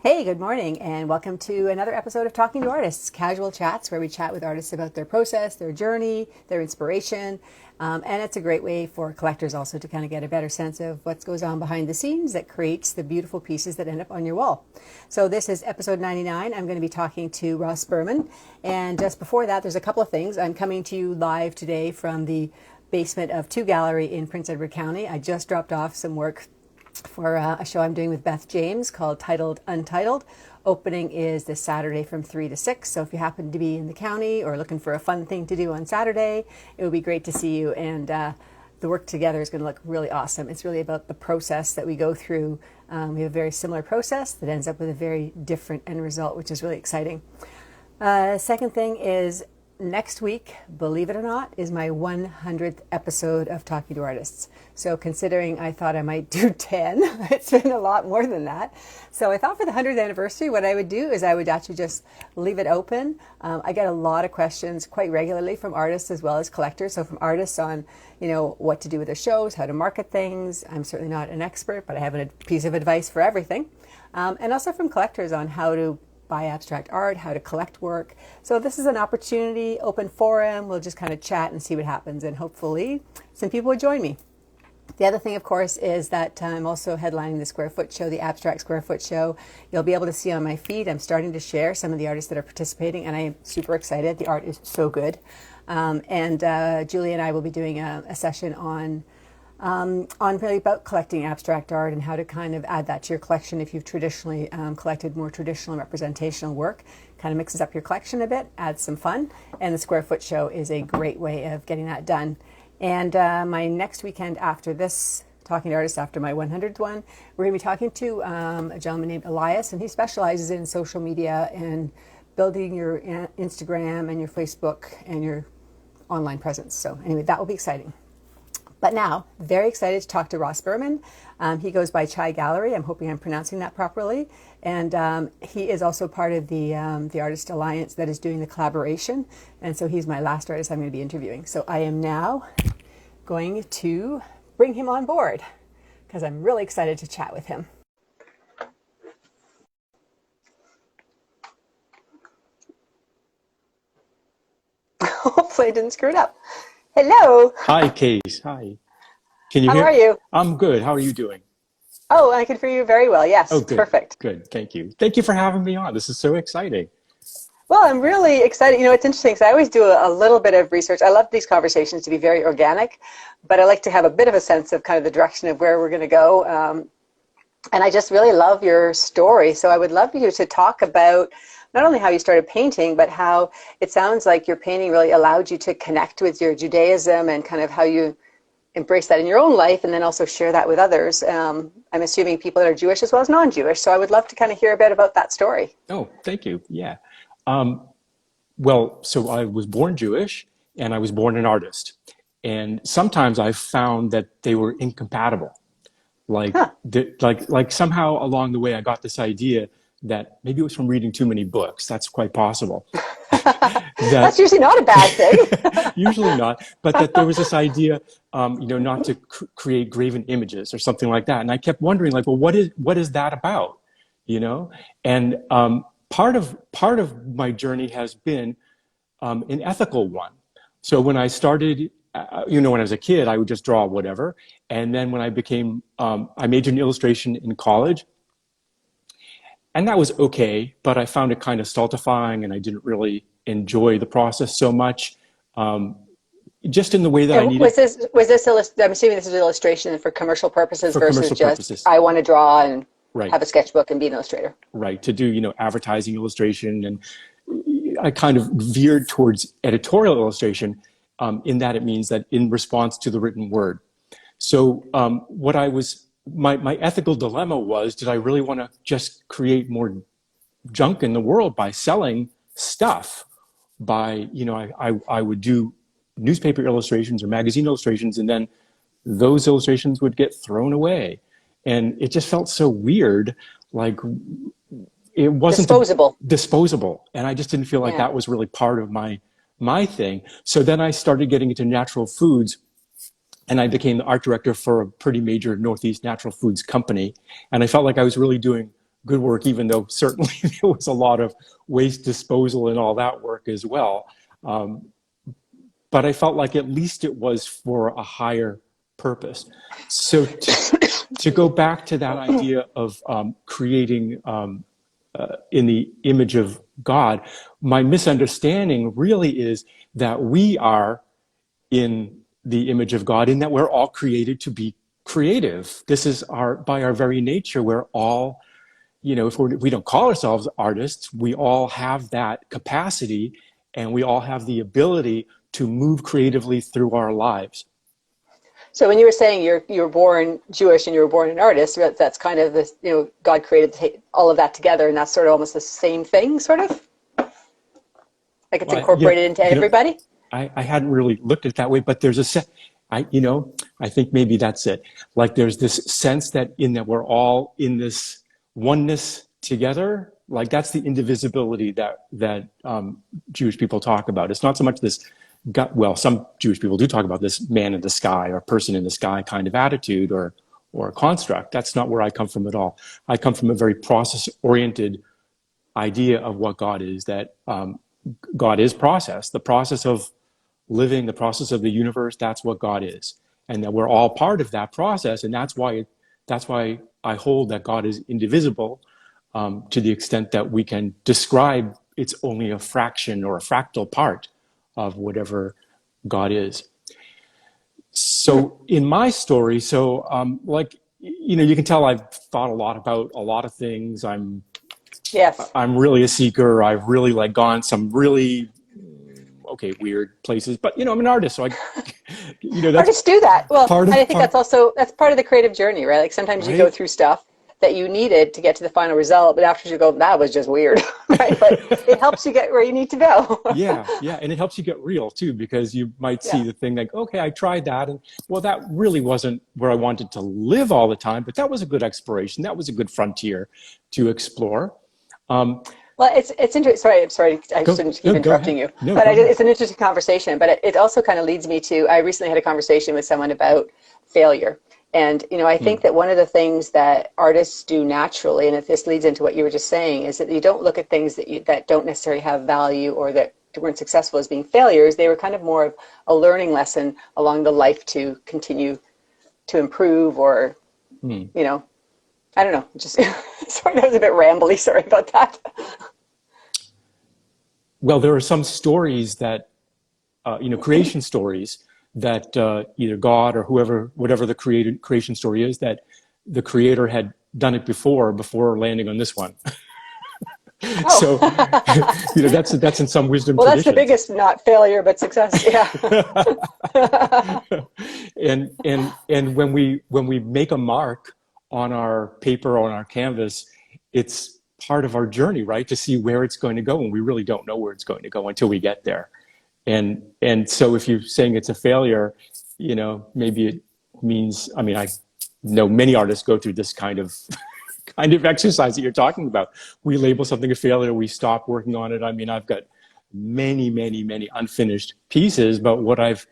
Hey, good morning, and welcome to another episode of Talking to Artists, casual chats where we chat with artists about their process, their journey, their inspiration, and it's a great way for collectors also to kind of get a better sense of what goes on behind the scenes that creates the beautiful pieces that end up on your wall. So this is episode 99. I'm going to be talking to Ross Berman, and just before that, there's a couple of things. I'm coming to you live today from the basement of 2 Gallery in Prince Edward County. I just dropped off some work for a show I'm doing with Beth James called Titled Untitled. Opening is this Saturday from 3 to 6. So if you happen to be in the county or looking for a fun thing to do on Saturday, it would be great to see you. And the work together is going to look really awesome. It's really about the process that we go through. We have a very similar process that ends up with a very different end result, which is really exciting. Second thing is next week, believe it or not, is my 100th episode of Talking to Artists. So considering I thought I might do 10, it's been a lot more than that. So I thought for the 100th anniversary, what I would do is I would actually just leave it open. I get a lot of questions quite regularly from artists as well as collectors. So from artists on, what to do with their shows, how to market things. I'm certainly not an expert, but I have a piece of advice for everything. And also from collectors on how to buy abstract art, how to collect work. So this is an opportunity, open forum. We'll just kind of chat and see what happens, and hopefully some people will join me. The other thing, of course, is that I'm also headlining the Square Foot Show, the Abstract Square Foot Show. You'll be able to see on my feed, I'm starting to share some of the artists that are participating, and I am super excited. The art is so good. And Julie and I will be doing a session on really about collecting abstract art and how to kind of add that to your collection if you've traditionally collected more traditional and representational work. Kind of mixes up your collection a bit, adds some fun, and the Square Foot Show is a great way of getting that done. And my next weekend after this, Talking to Artists after my 100th one, we're going to be talking to a gentleman named Elias, and he specializes in social media and building your Instagram and your Facebook and your online presence. So anyway, that will be exciting. But now, very excited to talk to Ross Berman. He goes by Chai Gallery. I'm hoping I'm pronouncing that properly. And he is also part of the Artist Alliance that is doing the collaboration. And so he's my last artist I'm going to be interviewing. So I am now going to bring him on board because I'm really excited to chat with him. Hopefully I didn't screw it up. Hello. Hi, Case. Hi. Can you How hear? are you? I'm good. How are you doing? Oh, I can hear you very well. Yes, Oh, good. perfect. Good. Thank you. Thank you for having me on. This is so exciting. Well, I'm really excited. It's interesting because I always do a little bit of research. I love these conversations to be very organic, but I like to have a bit of a sense of kind of the direction of where we're going to go. And I just really love your story. So I would love you to talk about not only how you started painting, but how it sounds like your painting really allowed you to connect with your Judaism and kind of how you embrace that in your own life and then also share that with others. I'm assuming people that are Jewish as well as non-Jewish. So I would love to kind of hear a bit about that story. Oh, thank you. Yeah. Well, so I was born Jewish and I was born an artist. And sometimes I found that they were incompatible. Like somehow along the way, I got this idea that maybe it was from reading too many books. That's quite possible. That's usually not a bad thing. Usually not, but that there was this idea, not to create graven images or something like that. And I kept wondering, like, well, what is that about? And part of my journey has been an ethical one. So when I started, when I was a kid, I would just draw whatever. And then when I became, I majored in illustration in college. And that was okay, but I found it kind of stultifying and I didn't really enjoy the process so much, just in the way that I needed. I'm assuming this is illustration for commercial purposes For versus commercial just purposes. I want to draw and Right. have a sketchbook and be an illustrator. Right, to do, advertising illustration. And I kind of veered towards editorial illustration in that it means that in response to the written word. So my ethical dilemma was, did I really want to just create more junk in the world by selling stuff? I would do newspaper illustrations or magazine illustrations, and then those illustrations would get thrown away. And it just felt so weird, like it wasn't disposable. And I just didn't feel like that was really part of my thing. So then I started getting into natural foods. And I became the art director for a pretty major Northeast natural foods company. And I felt like I was really doing good work, even though certainly there was a lot of waste disposal and all that work as well. But I felt like at least it was for a higher purpose. So to go back to that idea of creating in the image of God, my misunderstanding really is that we are in the image of God, in that we're all created to be creative. This is by our very nature, we're all, if we don't call ourselves artists, we all have that capacity, and we all have the ability to move creatively through our lives. So when you were saying you were born Jewish and you were born an artist, that's kind of this, God created all of that together, and that's sort of almost the same thing, sort of? Like it's incorporated into everybody? I hadn't really looked at it that way, but there's I think maybe that's it. Like there's this sense that we're all in this oneness together. Like that's the indivisibility that Jewish people talk about. It's not so much this some Jewish people do talk about this man in the sky or person in the sky kind of attitude or construct. That's not where I come from at all. I come from a very process-oriented idea of what God is, that God is process, the process of living, the process of the universe. That's what God is, and that we're all part of that process. And that's why I hold that God is indivisible, to the extent that we can describe it's only a fraction or a fractal part of whatever God is. So in my story, you can tell I've thought a lot about a lot of things. I'm really a seeker. I've really gone some really weird places, but I'm an artist, so artists do that. Well, I think that's part of the creative journey, right? Like sometimes you go through stuff that you needed to get to the final result, but after you go, that was just weird, right? But it helps you get where you need to go. yeah, and it helps you get real too, because you might see the thing like, okay, I tried that, and well, that really wasn't where I wanted to live all the time, but that was a good exploration. That was a good frontier to explore. Well, it's interesting. Sorry, I shouldn't keep interrupting you. No, but it's an interesting conversation. But it also kind of leads me to, I recently had a conversation with someone about failure. And, I think that one of the things that artists do naturally, and if this leads into what you were just saying, is that you don't look at things that don't necessarily have value or that weren't successful as being failures. They were kind of more of a learning lesson along the life to continue to improve or, I don't know, just sorry, that was a bit rambly. Sorry about that. Well, there are some stories that, creation stories that either God or whatever the creation story is, that the creator had done it before landing on this one. So, that's in some wisdom traditions. That's the biggest not failure, but success. Yeah. and when we make a mark on our paper, on our canvas, it's part of our journey, right? To see where it's going to go, and we really don't know where it's going to go until we get there. And so if you're saying it's a failure, maybe it means, I know many artists go through this kind of exercise that you're talking about. We label something a failure, we stop working on it. I've got many, many, many unfinished pieces, but what I've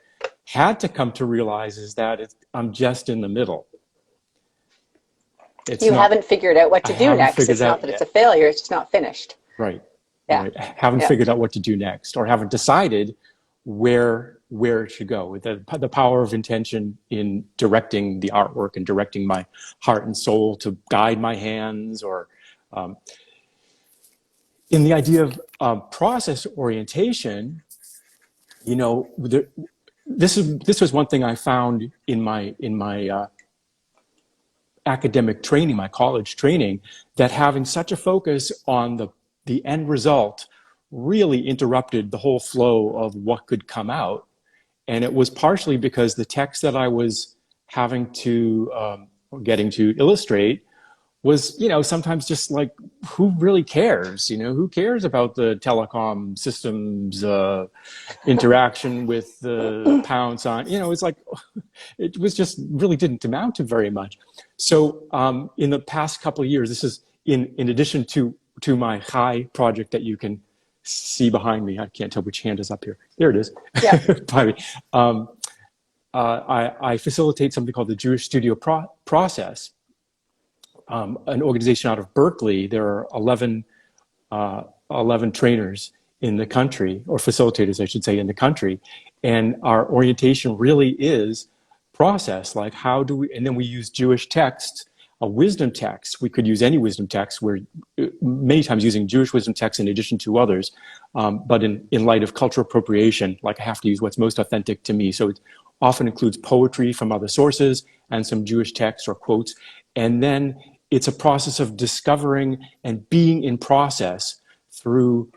had to come to realize is that I'm just in the middle. You haven't figured out what to do next. It's not that it's a failure, it's just not finished. Right. Yeah. Right. Haven't figured out what to do next, or haven't decided where it should go. The power of intention in directing the artwork and directing my heart and soul to guide my hands, or in the idea of process orientation, this was one thing I found in my academic training, my college training, that having such a focus on the end result really interrupted the whole flow of what could come out. And it was partially because the text that I was having to, getting to illustrate was, sometimes just like, who really cares? Who cares about the telecom systems interaction with the pound sign? It's like, it was just really didn't amount to very much. So in the past couple of years, this is in addition to my high project that you can see behind me. I can't tell which hand is up here. There it is. Yeah. I facilitate something called the Jewish Studio process, an organization out of Berkeley. There are 11 trainers in the country, or facilitators, I should say, in the country. And our orientation really is process, like how do we, and then we use Jewish texts, a wisdom text. We could use any wisdom text. We're many times using Jewish wisdom texts in addition to others. But in light of cultural appropriation, like I have to use what's most authentic to me. So it often includes poetry from other sources and some Jewish texts or quotes. And then it's a process of discovering and being in process through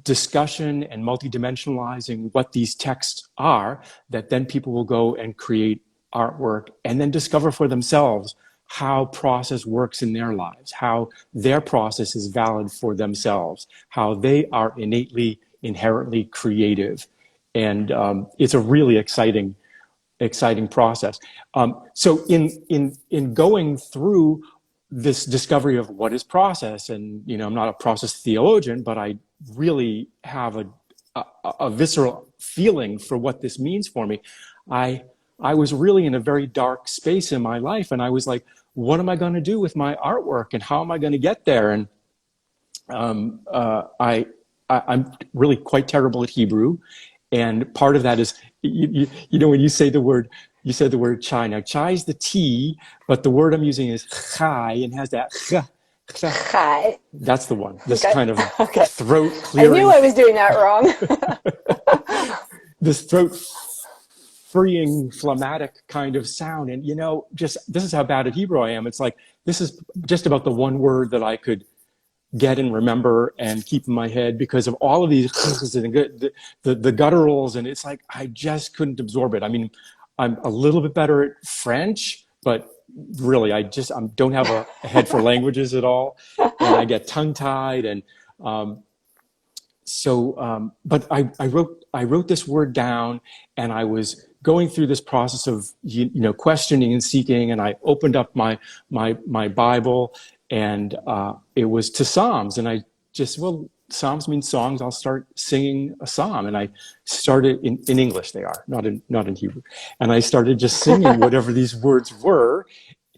discussion and multidimensionalizing what these texts are, that then people will go and create artwork and then discover for themselves how process works in their lives, how their process is valid for themselves, how they are innately, inherently creative. And it's a really exciting process. So in going through this discovery of what is process, and I'm not a process theologian, but I really have a visceral feeling for what this means for me. I was really in a very dark space in my life, and I was like, what am I going to do with my artwork, and how am I going to get there? And I'm really quite terrible at Hebrew, and part of that is when you say the word. You said the word chai. Now, chai is the T, but the word I'm using is chai and has that Chai. That's the one. This Okay. kind of Okay. throat clearing. I knew I was doing that wrong. This throat freeing, phlegmatic kind of sound. And, this is how bad at Hebrew I am. It's like, this is just about the one word that I could get and remember and keep in my head because of all of these, the gutturals. And it's like, I just couldn't absorb it. I mean, I'm a little bit better at French, but really, I don't have a head for languages at all. And I get tongue-tied. And but I wrote this word down, and I was going through this process of, questioning and seeking. And I opened up my Bible, and it was to Psalms. And I just, Psalms mean songs. I'll start singing a psalm. And I started in English. They are not in Hebrew. And I started just singing whatever these words were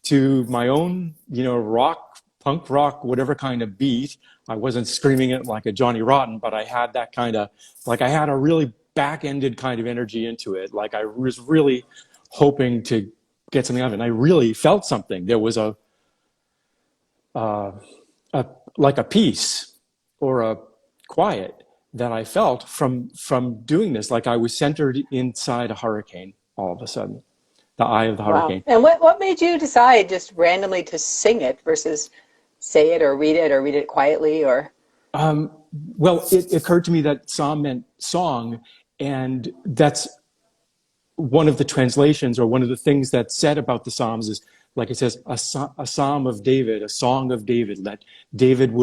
to my own, rock, punk rock, whatever kind of beat. I wasn't screaming it like a Johnny Rotten, but I had that kind of, like I had a really back-ended kind of energy into it. Like I was really hoping to get something out of it. And I really felt something. There was like a peace or a quiet that I felt from doing this. Like I was centered inside a hurricane all of a sudden, the eye of the hurricane. Wow. And what made you decide just randomly to sing it versus say it or read it quietly or? Well, it occurred to me that psalm meant song, and that's one of the translations, or one of the things that's said about the Psalms is, like it says, a psalm of David, a song of David, that David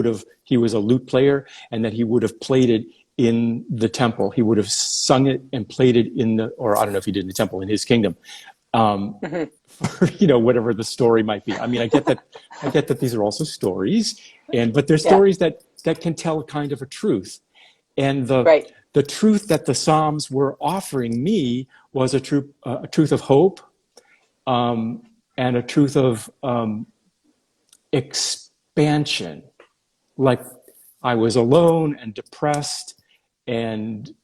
he was a lute player, and that he would have played it in the temple. He would have sung it and played it or I don't know if he did in the temple, in his kingdom. Whatever the story might be. I mean, I get that these are also stories, but they're stories that can tell kind of a truth. And the truth that the Psalms were offering me was a truth of hope, and a truth of expansion. Like I was alone and depressed and,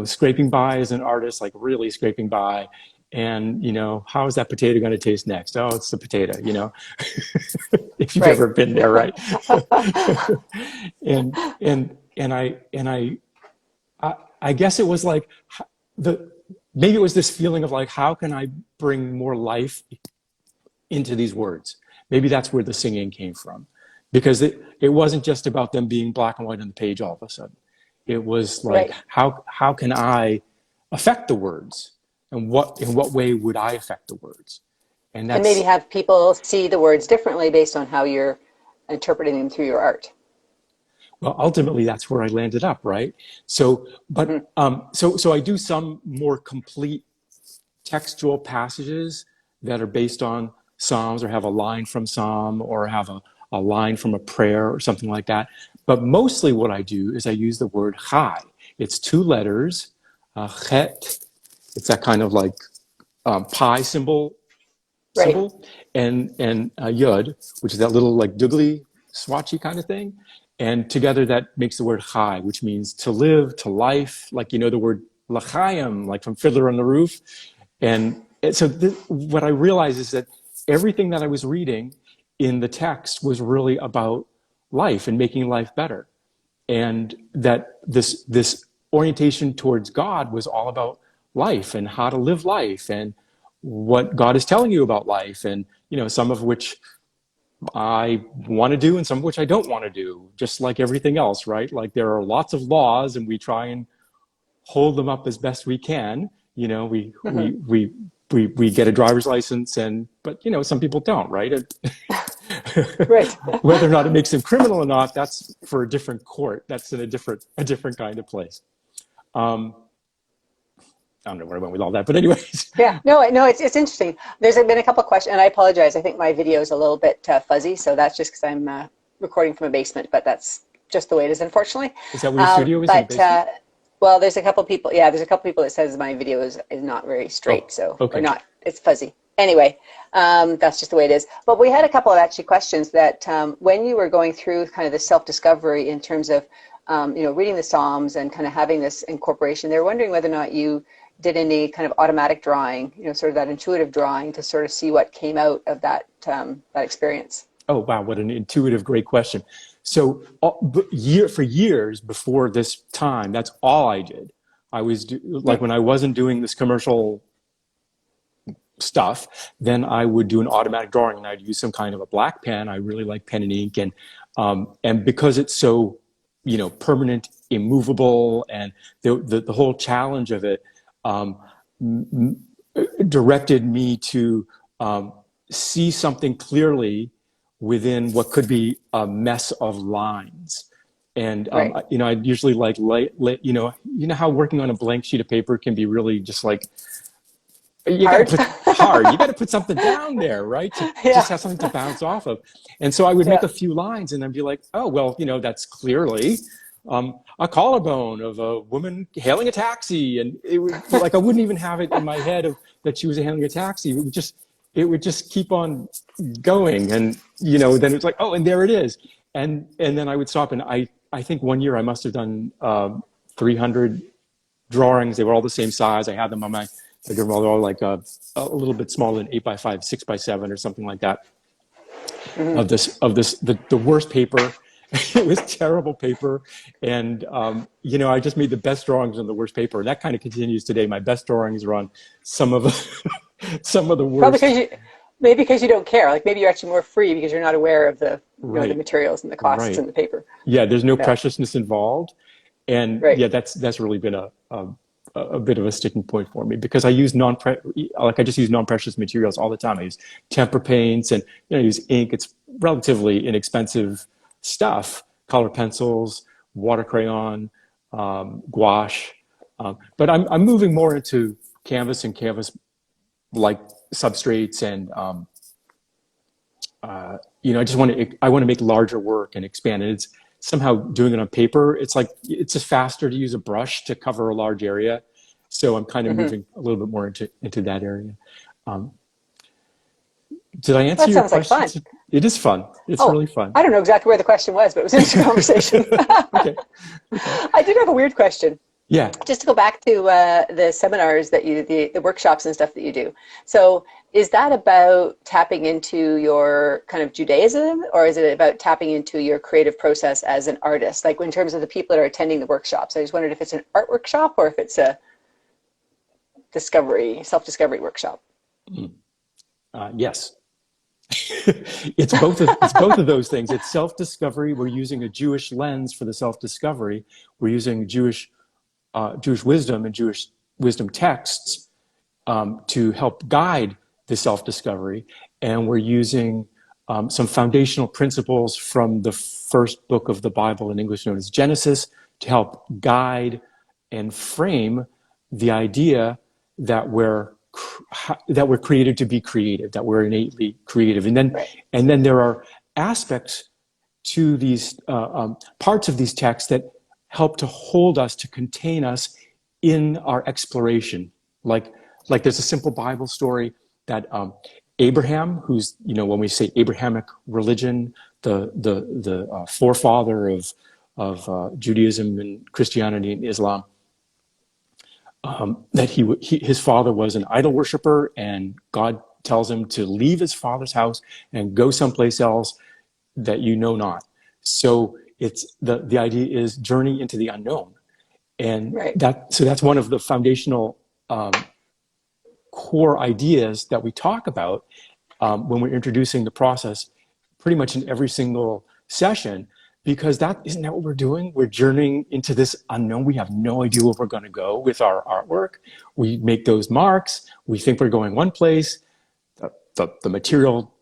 scraping by as an artist, like really scraping by. And, how is that potato going to taste next? Oh, it's the potato, if you've ever been there, right? I guess it was like maybe it was this feeling of like, how can I bring more life into these words? Maybe that's where the singing came from, because it wasn't just about them being black and white on the page all of a sudden. It was like, how can I affect the words, and in what way would I affect the words? And maybe have people see the words differently based on how you're interpreting them through your art. Well, ultimately, that's where I landed up, right? So, but so I do some more complete textual passages that are based on Psalms, or have a line from Psalm, or have a line from a prayer or something like that. But mostly what I do is I use the word chai. It's 2 letters, chet. It's that kind of like pi symbol Right. symbol, and yud, which is that little like doogly swatchy kind of thing. And together that makes the word chai, which means to live, to life, like, the word l'chaim, like from Fiddler on the Roof. And so what I realized is that everything that I was reading in the text was really about life and making life better. And that this orientation towards God was all about life and how to live life and what God is telling you about life, and some of which I want to do and some of which I don't want to do, just like everything else, right? Like there are lots of laws and we try and hold them up as best we can. We get a driver's license, but some people don't, right? Right. Whether or not it makes them criminal or not, that's for a different court. That's in a different kind of place. I don't know where I went with all that, but anyways. Yeah, no, it's interesting. There's been a couple of questions, and I apologize. I think my video is a little bit fuzzy, so that's just because I'm recording from a basement, but that's just the way it is, unfortunately. Is that where your studio is, in the basement? Well, there's a couple people. Yeah, there's a couple people that says my video is not very straight, okay. Or not. It's fuzzy. Anyway, that's just the way it is. But we had a couple of actually questions that when you were going through kind of the self-discovery in terms of reading the Psalms and kind of having this incorporation, they were wondering whether or not you did any kind of automatic drawing, sort of that intuitive drawing to sort of see what came out of that experience. Oh, wow. What an intuitive, great question. So for years before this time, that's all I did. I was like, when I wasn't doing this commercial stuff, then I would do an automatic drawing and I'd use some kind of a black pen. I really like pen and ink. And because it's so, permanent, immovable, and the whole challenge of it, directed me to see something clearly within what could be a mess of lines. And Right. I usually like how working on a blank sheet of paper can be really just like you got to put something down there, right? To just have something to bounce off of. And so I would make a few lines and I'd be like, oh, well, that's clearly a collarbone of a woman hailing a taxi, and it would like I wouldn't even have it in my head that she was hailing a taxi. It would just keep on going, and then it's like, oh, and there it is, and then I would stop, and I think one year I must have done 300 drawings. They were all the same size. I had them on my bedroom, all like a little bit smaller than 8x5, 6x7, or something like that. Mm-hmm. of the worst paper. It was terrible paper, and I just made the best drawings on the worst paper. And that kind of continues today. My best drawings are on some of the worst. Probably because you don't care. Like maybe you're actually more free because you're not aware of the the materials and the costs and the paper. Yeah, there's no preciousness involved, and that's really been a bit of a sticking point for me, because I use I just use non-precious materials all the time. I use tempera paints and I use ink. It's relatively inexpensive stuff, color pencils, water crayon, gouache, but I'm moving more into canvas and canvas like substrates, and I want to make larger work and expand it. It's somehow doing it on paper. It's like it's just faster to use a brush to cover a large area, so I'm kind of moving a little bit more into that area. Did I answer your question? Like fun. It is fun. It's really fun. I don't know exactly where the question was, but it was an interesting conversation. Okay. I did have a weird question. Yeah. Just to go back to the seminars that the workshops and stuff that you do. So is that about tapping into your kind of Judaism, or is it about tapping into your creative process as an artist? Like in terms of the people that are attending the workshops, I just wondered if it's an art workshop or if it's a self-discovery workshop. Yes. It's both of those things. It's self-discovery. We're using a Jewish lens for the self-discovery. We're using Jewish wisdom and Jewish wisdom texts to help guide the self-discovery, and we're using some foundational principles from the first book of the Bible in English, known as Genesis, to help guide and frame the idea that we're created to be creative, that we're innately creative. And then there are aspects to these parts of these texts that help to hold us, to contain us in our exploration. Like there's a simple Bible story that Abraham, who's, when we say Abrahamic religion, the forefather of Judaism and Christianity and Islam, that his father was an idol worshiper, and God tells him to leave his father's house and go someplace else that you know not. So it's the idea is journey into the unknown, and right. that's one of the foundational core ideas that we talk about when we're introducing the process, pretty much in every single session, because isn't that what we're doing? We're journeying into this unknown. We have no idea where we're going to go with our artwork. We make those marks. We think we're going one place. The material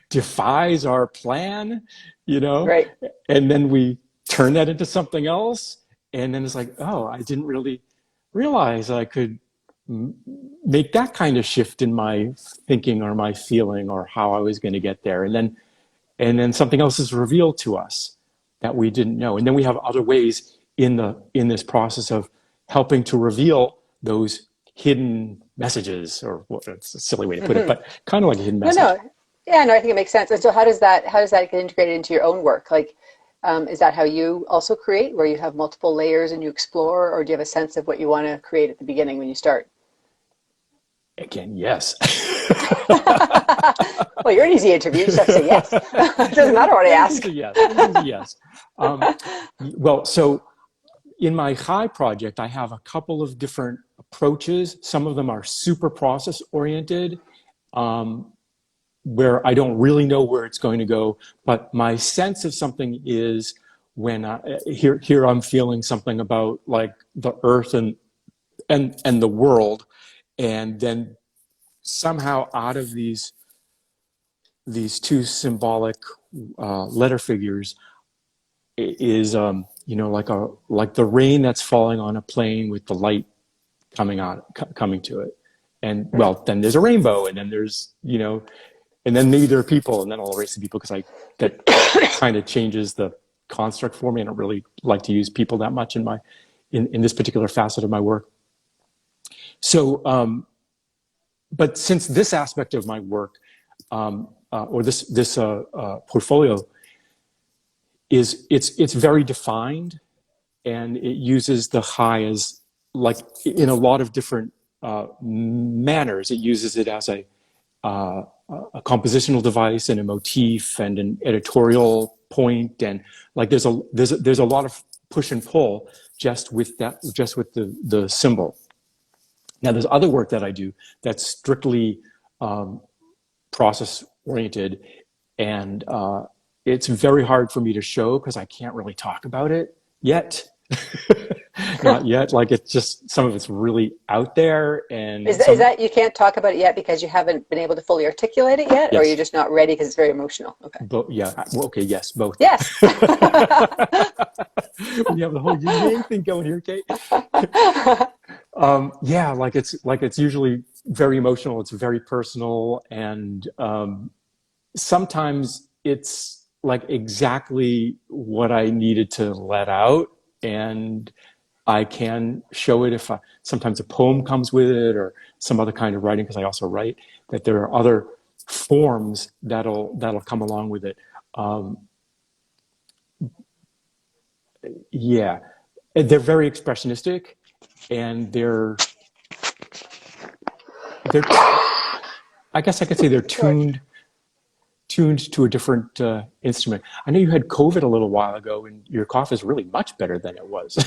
defies our plan, Right. and then we turn that into something else. And then it's like, oh, I didn't really realize I could make that kind of shift in my thinking or my feeling or how I was going to get there. And then something else is revealed to us that we didn't know. And then we have other ways in this process of helping to reveal those hidden messages, or it's a silly way to put it, but kind of like a hidden message. No. Yeah, no, I think it makes sense. And so how does that get integrated into your own work? Like, is that how you also create, where you have multiple layers and you explore, or do you have a sense of what you want to create at the beginning when you start? Again, yes. Well, you're an easy interview. You just have to say yes. It doesn't matter what I ask. Yes. Well, so in my Chai project, I have a couple of different approaches. Some of them are super process oriented, where I don't really know where it's going to go, but my sense of something is when here I'm feeling something about like the earth and the world, and then somehow out of these two symbolic letter figures is like the rain that's falling on a plane with the light coming to it, and well, then there's a rainbow, and then there's and then maybe there are people, and then I'll erase the people because that kind of changes the construct for me. I don't really like to use people that much in this particular facet of my work. So, but since this aspect of my work, or this portfolio it's very defined, and it uses the Chai as, like, in a lot of different manners. It uses it as a compositional device and a motif and an editorial point, and like there's a lot of push and pull just with the symbol. Now there's other work that I do that's strictly process oriented, and it's very hard for me to show because I can't really talk about it yet. Not yet. Like, it's just, some of it's really out there, and is that you can't talk about it yet because you haven't been able to fully articulate it yet? Yes. Or you're just not ready because it's very emotional? Okay. Yeah. Well, okay. Yes. Both. Yes. We have the whole yin thing going here, Kate. Yeah. Like it's usually very emotional. It's very personal, and sometimes it's like exactly what I needed to let out, and I can show it if sometimes a poem comes with it, or some other kind of writing, because I also write, that there are other forms that'll come along with it. Yeah, they're very expressionistic, and I guess I could say they're tuned to a different instrument. I know you had COVID a little while ago, and your cough is really much better than it was.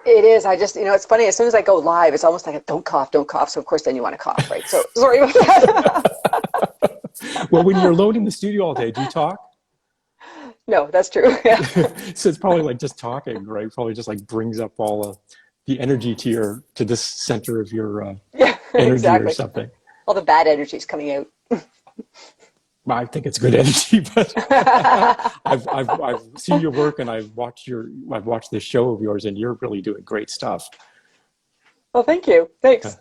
It is. I just, it's funny. As soon as I go live, it's almost like a don't cough. So of course, then you want to cough, right? So sorry about that. Well, when you're alone in the studio all day, do you talk? No, that's true. Yeah. So it's probably like just talking, right? Probably just like brings up all the energy to this center of your energy, exactly. Or something. All the bad energy is coming out. I think it's good energy, but I've seen your work, and I've watched this show of yours, and you're really doing great stuff. Well, thank you. Thanks.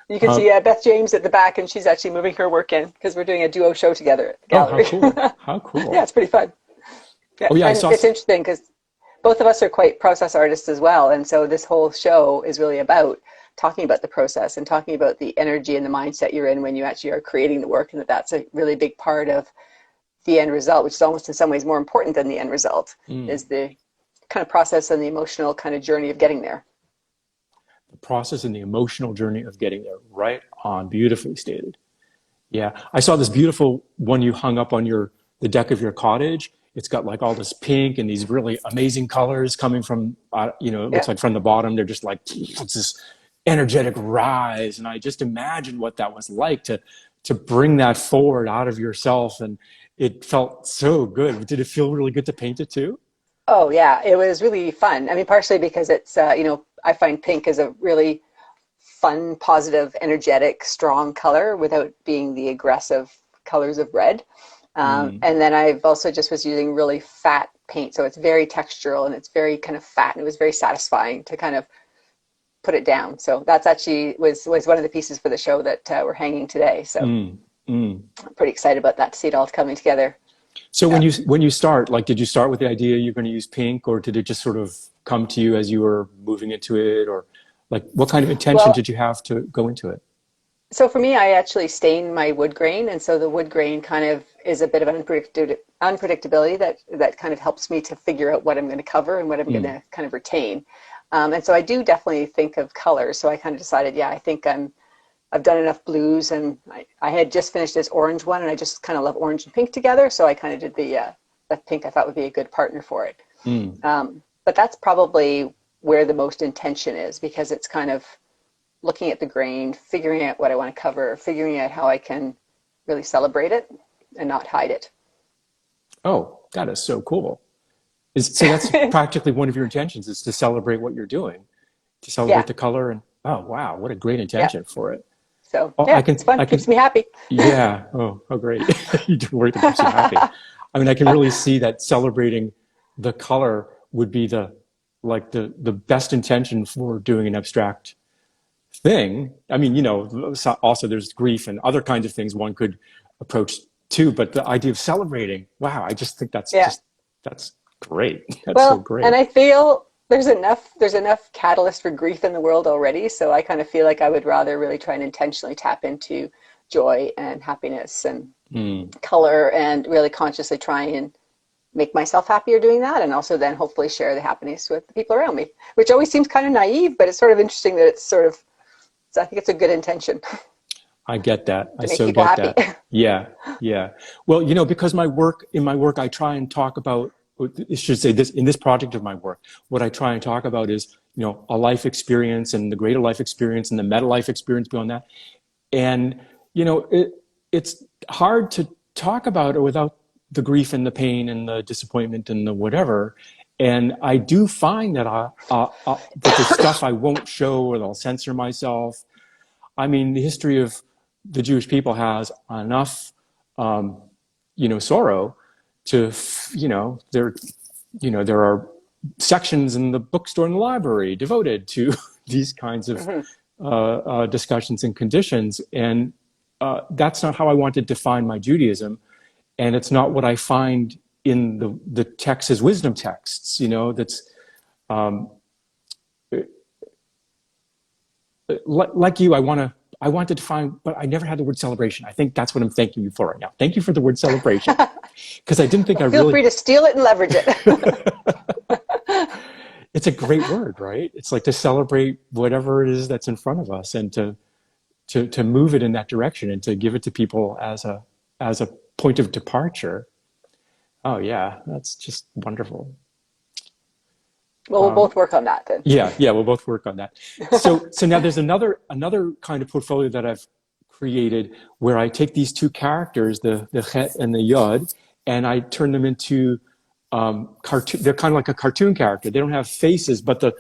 You can see Beth James at the back, and she's actually moving her work in because we're doing a duo show together at the gallery. Oh, how cool! How cool! Yeah, it's pretty fun. Yeah. Oh yeah, and it's interesting because both of us are quite process artists as well, and so this whole show is really about talking about the process and talking about the energy and the mindset you're in when you actually are creating the work, and that's a really big part of the end result, which is almost in some ways more important than the end result, is the kind of process and the emotional kind of journey of getting there. The process and the emotional journey of getting there. Right on. Beautifully stated. Yeah. I saw this beautiful one you hung up on the deck of your cottage. It's got like all this pink and these really amazing colors coming from, it looks like from the bottom. They're just like, it's this energetic rise. And I just imagine what that was like to bring that forward out of yourself. And it felt so good. Did it feel really good to paint it too? Oh yeah, it was really fun. I mean, partially because it's, I find pink is a really fun, positive, energetic, strong color without being the aggressive colors of red. And then I've also just was using really fat paint. So it's very textural and it's very kind of fat, and it was very satisfying to kind of put it down. So that's actually was one of the pieces for the show that we're hanging today. So I'm pretty excited about that, to see it all coming together. So when you start, like, did you start with the idea you're going to use pink, or did it just sort of come to you as you were moving into it, or like what kind of intention did you have to go into it? So for me, I actually stain my wood grain, and so the wood grain kind of is a bit of unpredictability that kind of helps me to figure out what I'm going to cover and what I'm going to kind of retain. And so I do definitely think of color. So I kind of decided, I think I've done enough blues, and I had just finished this orange one, and I just kind of love orange and pink together. So I kind of did the pink. I thought would be a good partner for it. But that's probably where the most intention is, because it's kind of looking at the grain, figuring out what I want to cover, figuring out how I can really celebrate it and not hide it. Oh, that is so cool. So that's practically one of your intentions, is to celebrate what you're doing, to celebrate the color. And oh, wow, what a great intention for it. So it's fun. Keeps me happy. Yeah. Oh, great. You do work that keeps you happy. I mean, I can really see that celebrating the color would be the best intention for doing an abstract thing. I mean, also there's grief and other kinds of things one could approach too, but the idea of celebrating, wow, I just think that's great. That's so great. And I feel there's enough catalyst for grief in the world already. So I kind of feel like I would rather really try and intentionally tap into joy and happiness and color, and really consciously try and make myself happier doing that, and also then hopefully share the happiness with the people around me, which always seems kind of naive, but it's sort of interesting that it's sort of, I think it's a good intention. I get that. I so get happy. That. Yeah. Well, because in my work, I try and talk about, I should say this, in this project of my work, what I try and talk about is, a life experience, and the greater life experience, and the meta life experience beyond that. And, it's hard to talk about it without the grief and the pain and the disappointment and the whatever. And I do find that that the stuff I won't show, or I'll censor myself. I mean, the history of the Jewish people has enough, sorrow to, there are sections in the bookstore and the library devoted to these kinds of discussions and conditions. And that's not how I want to define my Judaism. And it's not what I find in the texts as wisdom texts, that's like you, I want to define, but I never had the word celebration. I think that's what I'm thanking you for right now. Thank you for the word celebration. Because I didn't think Feel free to steal it and leverage it. It's a great word, right? It's like to celebrate whatever it is that's in front of us, and to move it in that direction, and to give it to people as a point of departure. Oh yeah, that's just wonderful. Well, we'll both work on that then. Yeah, we'll both work on that. So now there's another kind of portfolio that I've created, where I take these two characters, the Chet and the Yod, and I turn them into cartoon. They're kind of like a cartoon character. They don't have faces, but the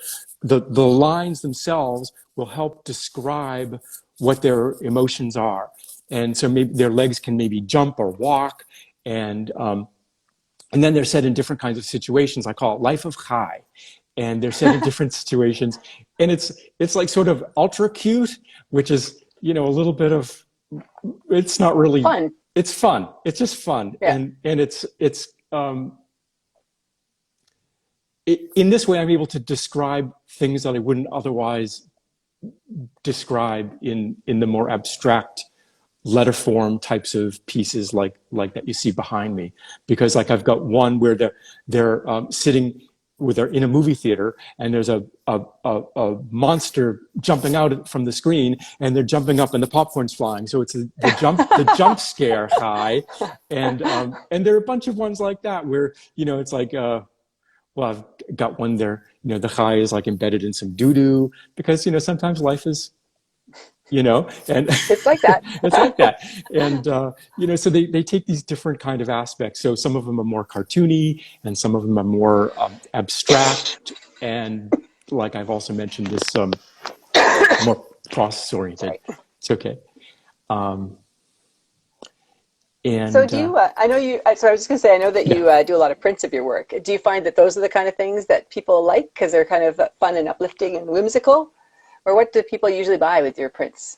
lines themselves will help describe what their emotions are. And so maybe their legs can maybe jump or walk, and then they're set in different kinds of situations. I call it Life of Chai. And they're set in different situations. And it's like sort of ultra cute, which is, a little bit of, it's not really fun. It's fun. It's just fun. Yeah. And it's in this way, I'm able to describe things that I wouldn't otherwise describe in the more abstract letter form types of pieces like that you see behind me, because like I've got one where they're sitting where they're in a movie theater and there's a monster jumping out from the screen and they're jumping up and the popcorn's flying, so it's the jump scare high. And there are a bunch of ones like that where it's like well, I've got one there, the high is like embedded in some doo-doo, because sometimes life is and It's like that. it's like that. And so they take these different kind of aspects. So some of them are more cartoony and some of them are more abstract, and like I've also mentioned this more process oriented. It's okay. And so do you, I know you, so I was just going to say, I know that you do a lot of prints of your work. Do you find that those are the kind of things that people like because they're kind of fun and uplifting and whimsical? Or what do people usually buy with your prints?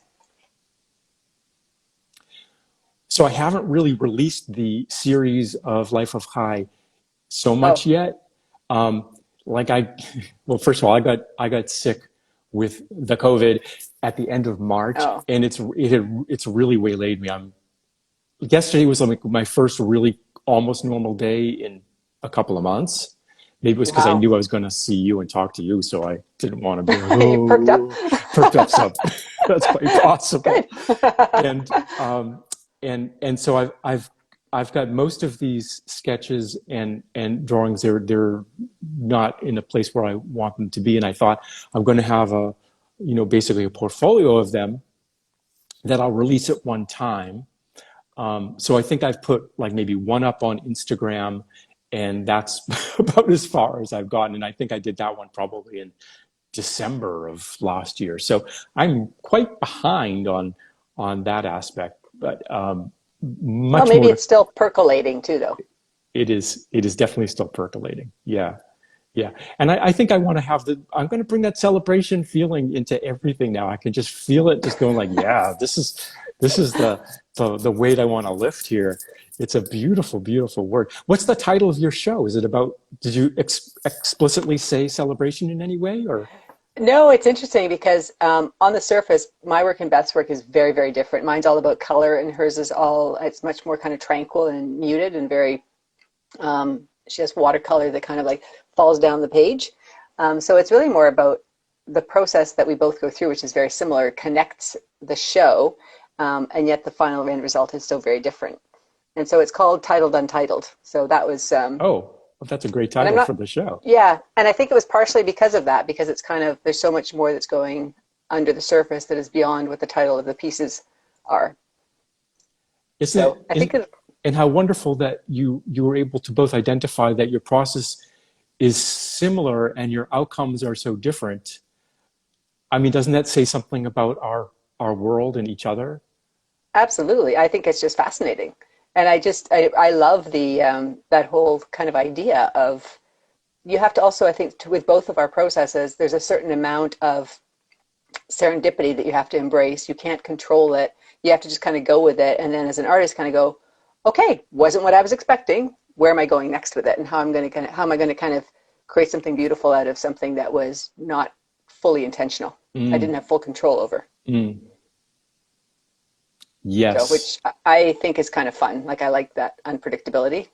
So I haven't really released the series of Life of Chai so much yet. Well, first of all, I got sick with the COVID at the end of March, and it's really waylaid me. Yesterday was like my first really almost normal day in a couple of months. Maybe it was because I knew I was going to see you and talk to you, so I didn't want to be You perked up. Perked up some. That's quite possible. And so I've got most of these sketches and drawings. They're not in a place where I want them to be, and I thought I'm going to have basically a portfolio of them that I'll release at one time. So I think I've put like maybe one up on Instagram, and that's about as far as I've gotten. And I think I did that one probably in December of last year. So I'm quite behind on that aspect, but much maybe more. It's still percolating too, though. It is definitely still percolating. Yeah. Yeah. And I think I want to I'm going to bring that celebration feeling into everything now. I can just feel it just going like, yeah, this is the weight I want to lift here. It's a beautiful, beautiful word. What's the title of your show? Is it about, did you explicitly say celebration in any way, or? No, it's interesting because on the surface, my work and Beth's work is very, very different. Mine's all about color and hers is it's much more kind of tranquil and muted and very, she has watercolor that kind of like falls down the page. So it's really more about the process that we both go through, which is very similar, connects the show, and yet the final end result is still very different. And so it's called Titled Untitled. So that was... well, that's a great title for the show. Yeah, and I think it was partially because of that, because it's kind of, there's so much more that's going under the surface that is beyond what the title of the pieces are. And how wonderful that you were able to both identify that your process is similar and your outcomes are so different. I mean, doesn't that say something about our world and each other? Absolutely. I think it's just fascinating. And I love that whole kind of idea of, you have to also, I think, with both of our processes, there's a certain amount of serendipity that you have to embrace. You can't control it. You have to just kind of go with it. And then as an artist, kind of go, okay, wasn't what I was expecting. Where am I going next with it? And how am I going to kind of create something beautiful out of something that was not fully intentional? I didn't have full control over. Yes. So, which I think is kind of fun. Like, I like that unpredictability.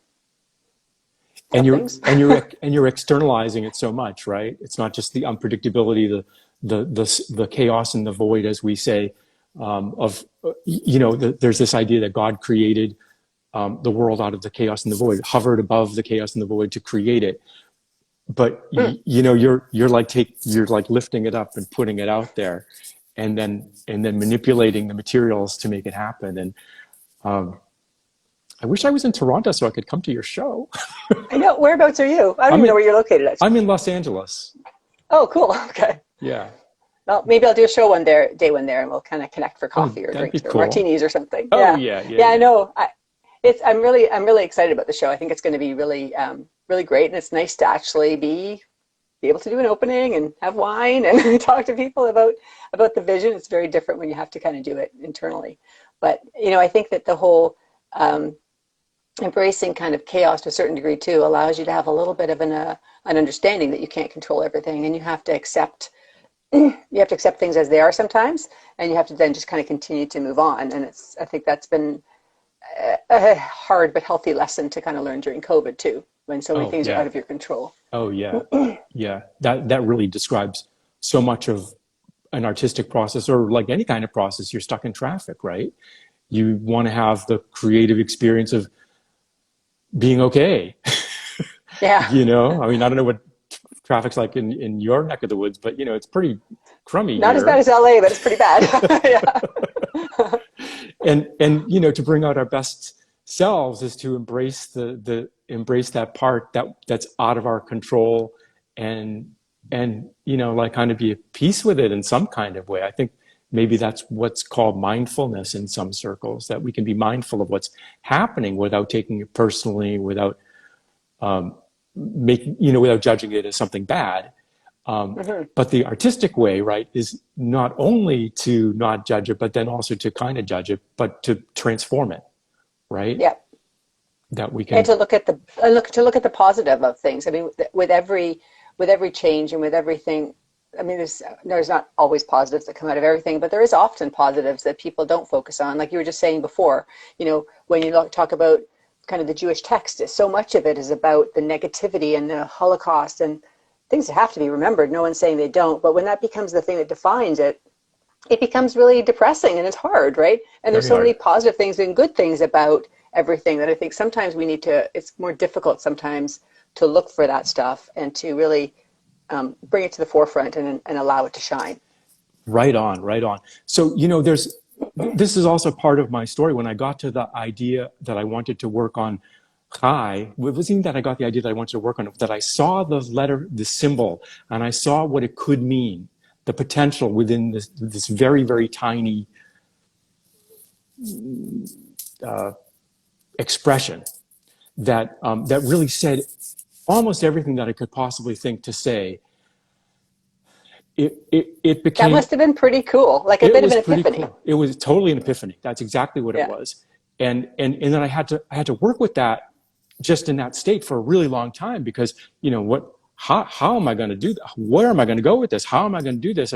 And you're externalizing it so much, right? It's not just the unpredictability, the chaos and the void, as we say, there's this idea that God created the world out of the chaos and the void, hovered above the chaos and the void to create it. But you're like lifting it up and putting it out there, and then manipulating the materials to make it happen. And I wish I was in Toronto so I could come to your show. I know. Whereabouts are you? I don't even know where you're located at. I'm in Los Angeles. Oh, cool. Okay. Yeah. Well, maybe I'll do a show day one there, and we'll kind of connect for coffee or drinks or martinis or something. Oh, yeah. Yeah, I know. I'm really excited about the show. I think it's going to be really, really great, and it's nice to actually be able to do an opening and have wine and talk to people about the vision. It's very different when you have to kind of do it internally. But I think that the whole embracing kind of chaos to a certain degree too allows you to have a little bit of an understanding that you can't control everything, and you have to accept you have to accept things as they are sometimes, and you have to then just kind of continue to move on. And I think that's been a hard but healthy lesson to kind of learn during COVID too, when so many Oh things are out yeah. of your control. Oh yeah. Yeah. That really describes so much of an artistic process, or like any kind of process. You're stuck in traffic, right? You want to have the creative experience of being okay. Yeah, I mean, I don't know what traffic's like in your neck of the woods, but it's pretty crummy not as bad here. as LA, but it's pretty bad. Yeah, And to bring out our best selves is to embrace the embrace that part that's out of our control, and like kind of be at peace with it in some kind of way. I think maybe that's what's called mindfulness in some circles, that we can be mindful of what's happening without taking it personally, without making without judging it as something bad. But the artistic way, right, is not only to not judge it, but then also to kind of judge it, but to transform it, right? yeah. That we And can. to look at the positive of things. I mean, with every change and with everything, I mean, there's not always positives that come out of everything, but there is often positives that people don't focus on. Like you were just saying before, when you talk about kind of the Jewish text, so much of it is about the negativity and the Holocaust and things that have to be remembered. No one's saying they don't, but when that becomes the thing that defines it, it becomes really depressing and it's hard, right? And there's Very so many hard. positive things and good things about everything that I think sometimes it's more difficult sometimes to look for that stuff and to really bring it to the forefront and allow it to shine. Right on, right on. So, this is also part of my story. When I got to the idea that I wanted to work on Chai, it wasn't that I got the idea that I wanted to work on it, that I saw the letter, the symbol, and I saw what it could mean, the potential within this very, very tiny expression that really said almost everything that I could possibly think to say. It That became must have been pretty cool, like a It bit of was an pretty epiphany. cool. It was totally an epiphany. That's exactly what it Yeah. was. And then I had to work with that just in that state for a really long time, because how am I going to do that? Where am I going to go with this? How am I going to do this?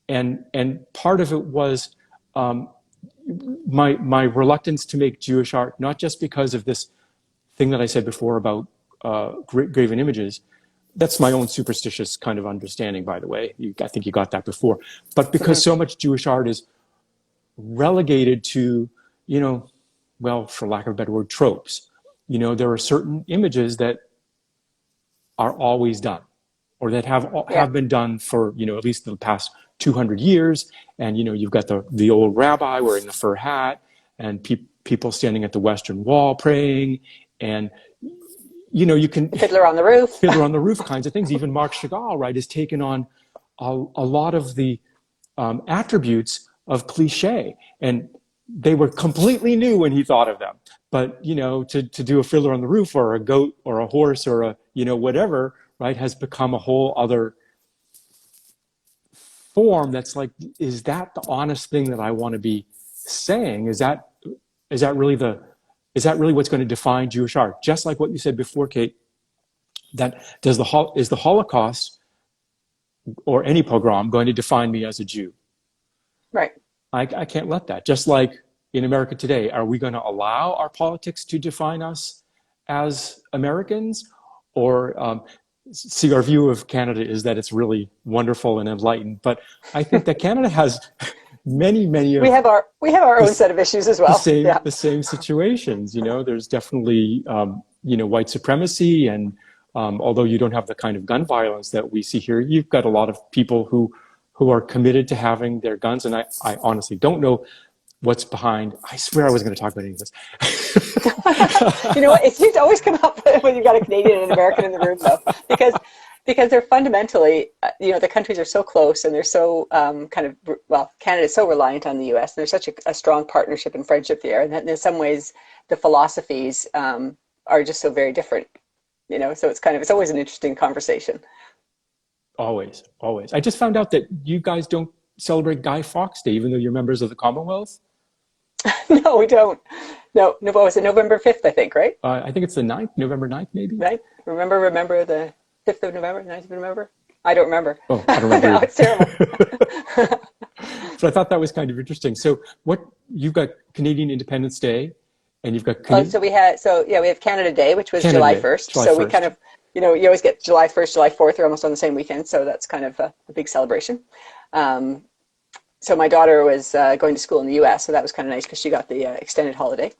And part of it was my reluctance to make Jewish art, not just because of this thing that I said before about graven images. That's my own superstitious kind of understanding, by the way. I think you got that before. But because so much Jewish art is relegated to, well, for lack of a better word, tropes. There are certain images that are always done, or that Yeah. have been done for, at least the past 200 years. And, you've got the old rabbi wearing the fur hat, and people standing at the Western Wall praying, and, you can Fiddler on the Roof. Fiddler on the Roof kinds of things. Even Marc Chagall, right, has taken on a lot of the attributes of cliche, and they were completely new when he thought of them. But to do a Fiddler on the Roof, or a goat, or a horse, or a whatever, right, has become a whole other form. That's like, is that the honest thing that I want to be saying? Is that really what's going to define Jewish art? Just like what you said before, Kate, that is the Holocaust or any pogrom going to define me as a Jew? Right. I can't let that. Just like in America today, are we going to allow our politics to define us as Americans? Or see, our view of Canada is that it's really wonderful and enlightened. But I think that Canada has many We of have our own this, set of issues as the well. same Yeah. the same situations. There's definitely white supremacy, and although you don't have the kind of gun violence that we see here, you've got a lot of people who are committed to having their guns. And I honestly don't know what's behind. I swear I wasn't going to talk about any of this. You know what? It seems to always come up when you've got a Canadian and an American in the room, though, because they're fundamentally, the countries are so close, and they're so Canada is so reliant on the U.S. And there's such a strong partnership and friendship there, and in some ways, the philosophies are just so very different. So it's always an interesting conversation. Always, always. I just found out that you guys don't celebrate Guy Fawkes Day, even though you're members of the Commonwealth. No, we don't. No, what was it? November 5th, I think, right? I think it's the 9th, November 9th, maybe. Right? Remember the 5th of November, 9th of November? I don't remember. Oh, I don't remember No, either. it's terrible. So I thought that was kind of interesting. So what you've got Canadian Independence Day, and you've got Oh, so we have Canada Day, which was Canada July Day, 1st. July So we kind 1st. of, you always get July 1st, July 4th, are almost on the same weekend. So that's kind of a big celebration. Um, so my daughter was going to school in the U.S., so that was kind of nice because she got the extended holiday.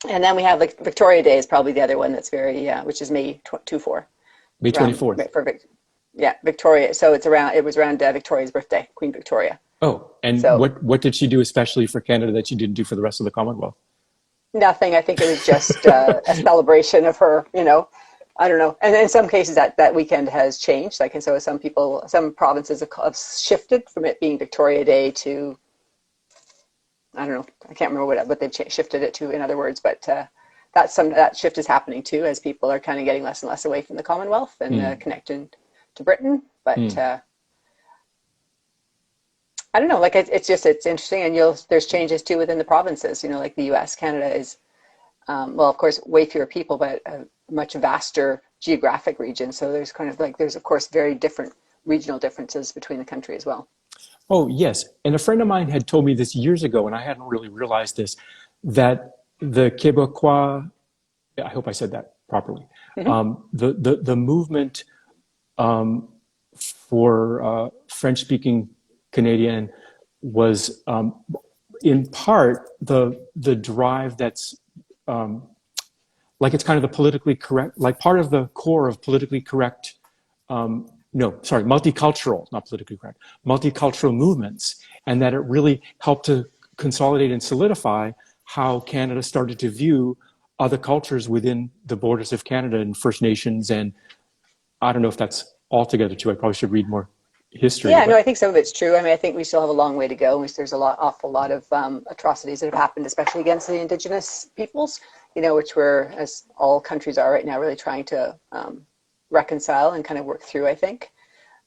And then we have like Victoria Day is probably the other one that's very, which is May 24. May Around 24th. for yeah, Victoria. So it was around Victoria's birthday, Queen Victoria. Oh, and So what did she do especially for Canada that she didn't do for the rest of the Commonwealth? nothing. I think it was just a celebration of her, I don't know. And in some cases that weekend has changed. Like, and so some provinces have shifted from it being Victoria Day to, I don't know, I can't remember what they've shifted it to in other words, but that shift is happening too as people are kind of getting less and less away from the Commonwealth and connecting to Britain. But I don't know, like it's interesting, and there's changes too within the provinces. Like the U.S., Canada is, well, of course, way fewer people, but a much vaster geographic region. So there's of course very different regional differences between the country as well. Oh, yes. And a friend of mine had told me this years ago, and I hadn't really realized this, that the Québécois, I hope I said that properly, the movement for French-speaking Canadian was in part the drive that's like it's kind of the politically correct, like part of the core of politically correct, multicultural, not politically correct, multicultural movements, and that it really helped to consolidate and solidify how Canada started to view other cultures within the borders of Canada and First Nations. And I don't know if that's altogether true. I probably should read more history. Yeah, no, But I think some of it's true. I mean, I think we still have a long way to go. There's awful lot of atrocities that have happened, especially against the Indigenous peoples, which we're, as all countries are right now, really trying to reconcile and kind of work through, I think.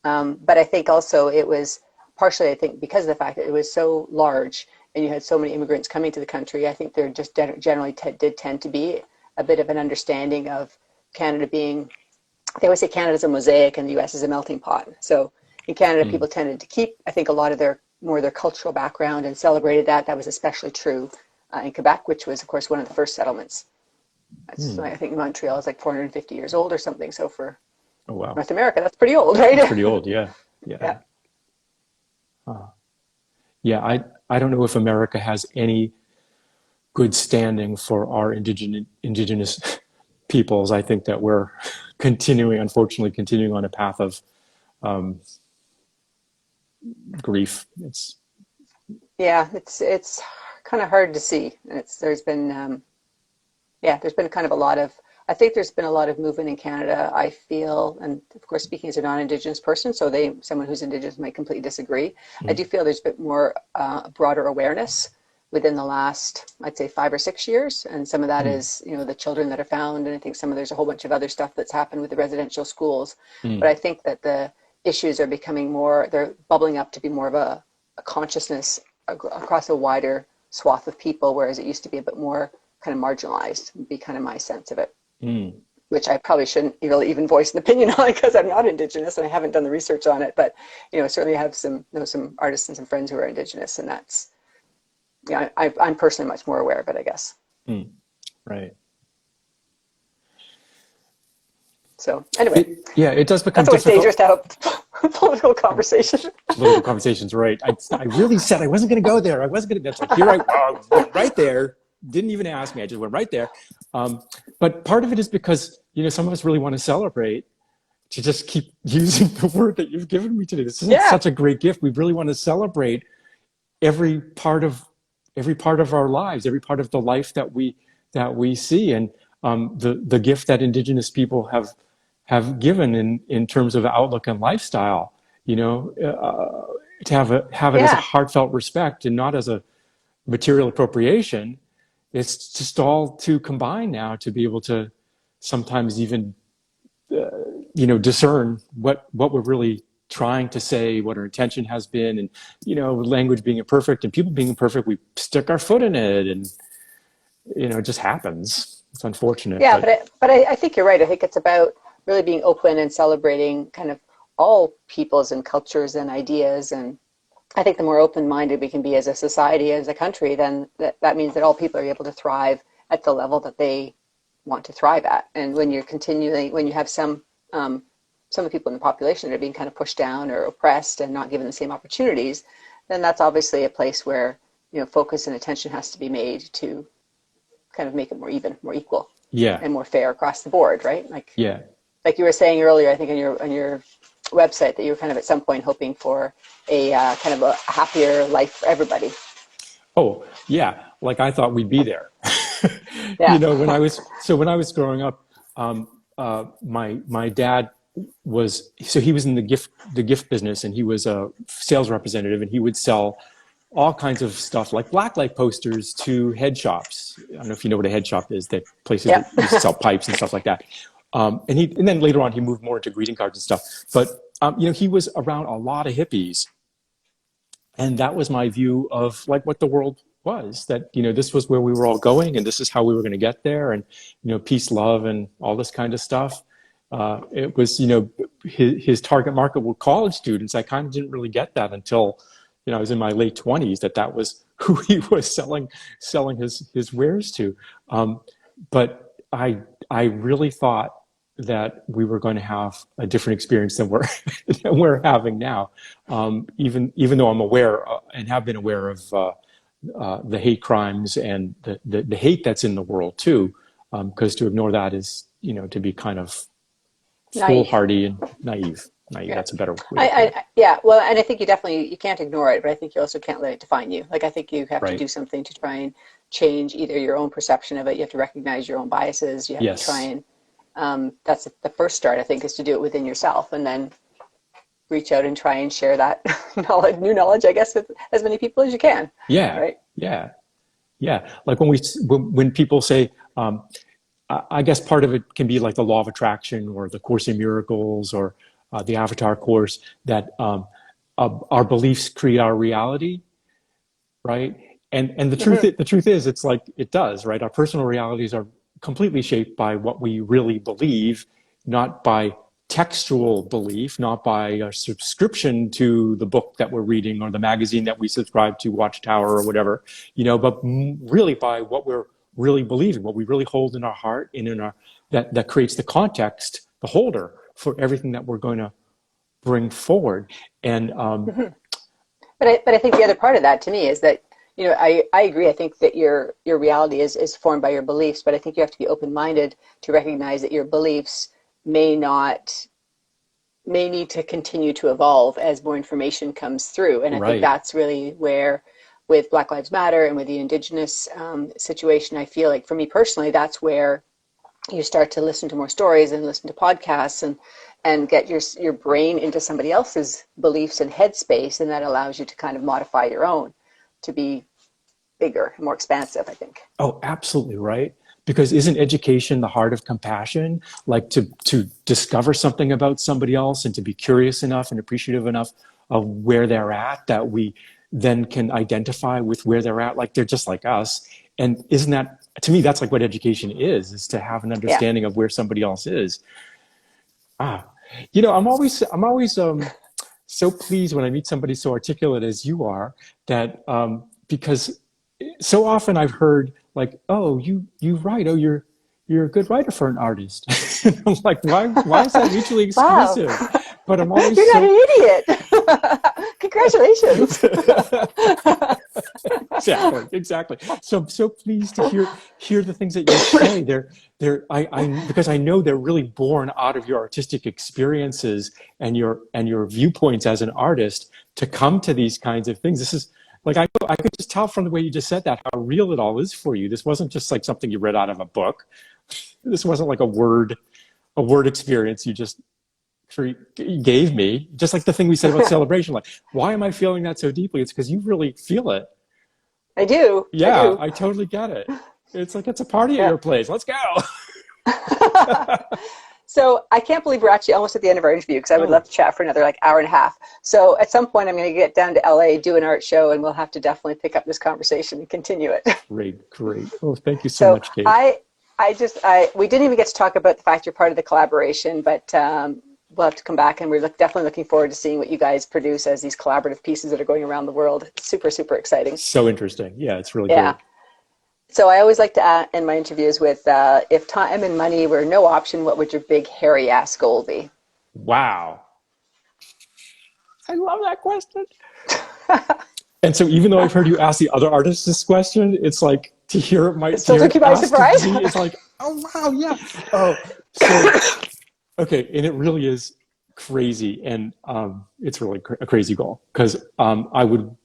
But I think also it was partially, I think, because of the fact that it was so large and you had so many immigrants coming to the country, I think there just generally did tend to be a bit of an understanding of Canada being, they always say Canada's a mosaic and the US is a melting pot. So in Canada, people tended to keep, I think, a lot of their cultural background and celebrated that. That was especially true in Quebec, which was, of course, one of the first settlements. I think Montreal is like 450 years old or something. So for North America, that's pretty old, right? That's pretty old, yeah. Yeah, I don't know if America has any good standing for our indigenous peoples. I think that we're unfortunately continuing on a path of grief. It's kind of hard to see. There's been kind of a lot of, I think there's been a lot of movement in Canada, I feel, and of course, speaking as a non-Indigenous person, so someone who's Indigenous might completely disagree. I do feel there's a bit more broader awareness within the last, I'd say, 5 or 6 years, and some of that is, the children that are found, and I think there's a whole bunch of other stuff that's happened with the residential schools. But I think that the issues are becoming they're bubbling up to be more of a consciousness across a wider swath of people, whereas it used to be a bit more kind of marginalized, would be kind of my sense of it. Which I probably shouldn't really even voice an opinion on because I'm not Indigenous and I haven't done the research on it. But certainly I have some artists and some friends who are Indigenous, and that's I'm personally much more aware of it, I guess. Right. So anyway, it does become that's always difficult. dangerous to have political conversation. Political conversations, right? I really said I wasn't going to go there. I wasn't going to. That's like here I went right there. Didn't even ask me. I just went right there. But part of it is because, some of us really want to celebrate, to just keep using the word that you've given me today. This is such a great gift. We really want to celebrate every part of our lives, every part of the life that we see. And the gift that Indigenous people have given in terms of outlook and lifestyle, to have it as a heartfelt respect and not as a material appropriation. It's just all too combined now to be able to sometimes even, discern what we're really trying to say, what our intention has been, and, language being imperfect and people being imperfect, we stick our foot in it, and, it just happens. It's unfortunate. Yeah, but I think you're right. I think it's about really being open and celebrating kind of all peoples and cultures and ideas. And I think the more open-minded we can be as a society, as a country, then that means that all people are able to thrive at the level that they want to thrive at. And when you're when you have some of the people in the population that are being kind of pushed down or oppressed and not given the same opportunities, then that's obviously a place where, focus and attention has to be made to kind of make it more even, more equal, and more fair across the board, right? Like you were saying earlier, I think on your website, that you were kind of at some point hoping for a kind of a happier life for everybody. Oh yeah, like I thought we'd be there. Yeah. When I was growing up, my dad he was in the gift business, and he was a sales representative, and he would sell all kinds of stuff like blacklight posters to head shops. I don't know if you know what a head shop is, that places that used to sell pipes and stuff like that. And then later on he moved more into greeting cards and stuff. But he was around a lot of hippies, and that was my view of like what the world was, that this was where we were all going, and this is how we were going to get there, and peace, love, and all this kind of stuff. It was his target market were college students. I kind of didn't really get that until I was in my late 20s, that was who he was selling his wares to. But I really thought that we were going to have a different experience than we're having now. Even though I'm aware and have been aware of the hate crimes and the hate that's in the world too, because to ignore that is to be kind of foolhardy and naive. That's a better way. Well, and I think you can't ignore it, but I think you also can't let it define you. Like, I think you have to do something to try and change either your own perception of it. You have to recognize your own biases. You have to try and, that's the first start, I think, is to do it within yourself, and then reach out and try and share that new knowledge, I guess, with as many people as you can. Yeah. Right. Yeah. Yeah. Like when people say, I guess part of it can be like the law of attraction or the Course in Miracles or the Avatar course, that our beliefs create our reality, right? And the truth is, it's like it does, right? Our personal realities are completely shaped by what we really believe, not by textual belief, not by a subscription to the book that we're reading or the magazine that we subscribe to, Watchtower or whatever, but really by what we're really believing, what we really hold in our heart and in our that creates the context, the holder for everything that we're going to bring forward. And but I think the other part of that to me is that I agree. I think that your reality is formed by your beliefs, but I think you have to be open-minded to recognize that your beliefs may need to continue to evolve as more information comes through. And I think that's really where, with Black Lives Matter and with the Indigenous situation, I feel like for me personally, that's where you start to listen to more stories and listen to podcasts and get your brain into somebody else's beliefs and headspace, and that allows you to kind of modify your own to be bigger and more expansive, I think. Oh, absolutely right. Because isn't education the heart of compassion? Like to discover something about somebody else and to be curious enough and appreciative enough of where they're at, that we then can identify with where they're at, like they're just like us. And isn't that, to me, that's like what education is to have an understanding of where somebody else is. I'm always so pleased when I meet somebody so articulate as you are, that because so often I've heard like, oh, you write, oh, you're a good writer for an artist. And I'm like, why is that mutually exclusive? Wow. But I'm always You're not an idiot. Congratulations. Exactly. So I'm so pleased to hear the things that you say. Because I know they're really born out of your artistic experiences and your viewpoints as an artist to come to these kinds of things. This is like, I could just tell from the way you just said that how real it all is for you. This wasn't just like something you read out of a book. This wasn't like a word experience you just gave me. Just like the thing we said about celebration. Like, why am I feeling that so deeply? It's because you really feel it. I do. Yeah, I totally get it. It's like it's a party at your place. Let's go. So I can't believe we're actually almost at the end of our interview, because I would love to chat for another hour and a half. So at some point I'm going to get down to LA, do an art show, and we'll have to definitely pick up this conversation and continue it. Great. Oh, thank you so much, Kate. We didn't even get to talk about the fact you're part of the collaboration, but we'll have to come back, and we're definitely looking forward to seeing what you guys produce as these collaborative pieces that are going around the world. It's super, super exciting. So interesting. Yeah, it's really Yeah. great. So I always like to end my interviews with, if time and money were no option, what would your big hairy ass goal be? Wow. I love that question. And so even though I've heard you ask the other artists this question, it's like to hear it It still took you by surprise? me, it's like, oh wow, yeah. Oh, so okay, and it really is crazy, and it's really a crazy goal because I would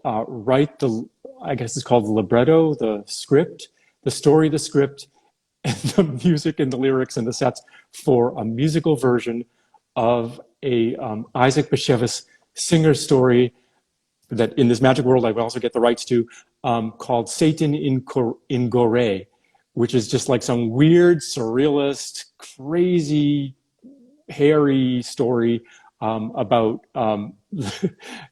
write the, I guess it's called the libretto, the script, the story, the script, and the music and the lyrics and the sets for a musical version of a Isaac Bashevis singer story that in this magic world I would also get the rights to, called Satan in Gore, which is just like some weird, surrealist, crazy, hairy story about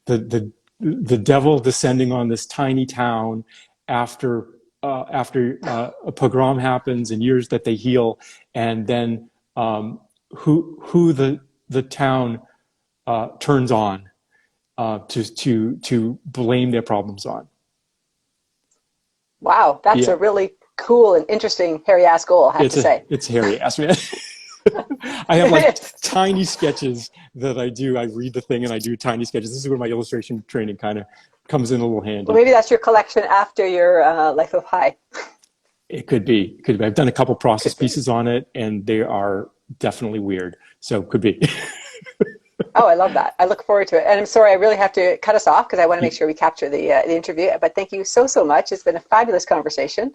the devil descending on this tiny town after a pogrom happens and years that they heal, and then who the town turns on to blame their problems on. Wow, that's a really cool and interesting hairy ass goal, I have to say. It's hairy ass, man. I have like tiny sketches that I do. I read the thing and I do tiny sketches. This is where my illustration training kind of comes in a little handy. Well, maybe that's your collection after your Life of Pi. It could be. It could be. I've done a couple process pieces on it, and they are definitely weird. So could be. Oh, I love that. I look forward to it. And I'm sorry, I really have to cut us off because I want to make sure we capture the interview. But thank you so, so much. It's been a fabulous conversation.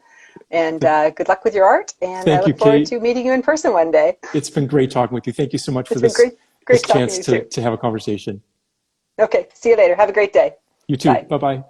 And good luck with your art. And I look forward to meeting you in person one day. It's been great talking with you. Thank you so much for this great chance to have a conversation. Okay. See you later. Have a great day. You too. Bye-bye.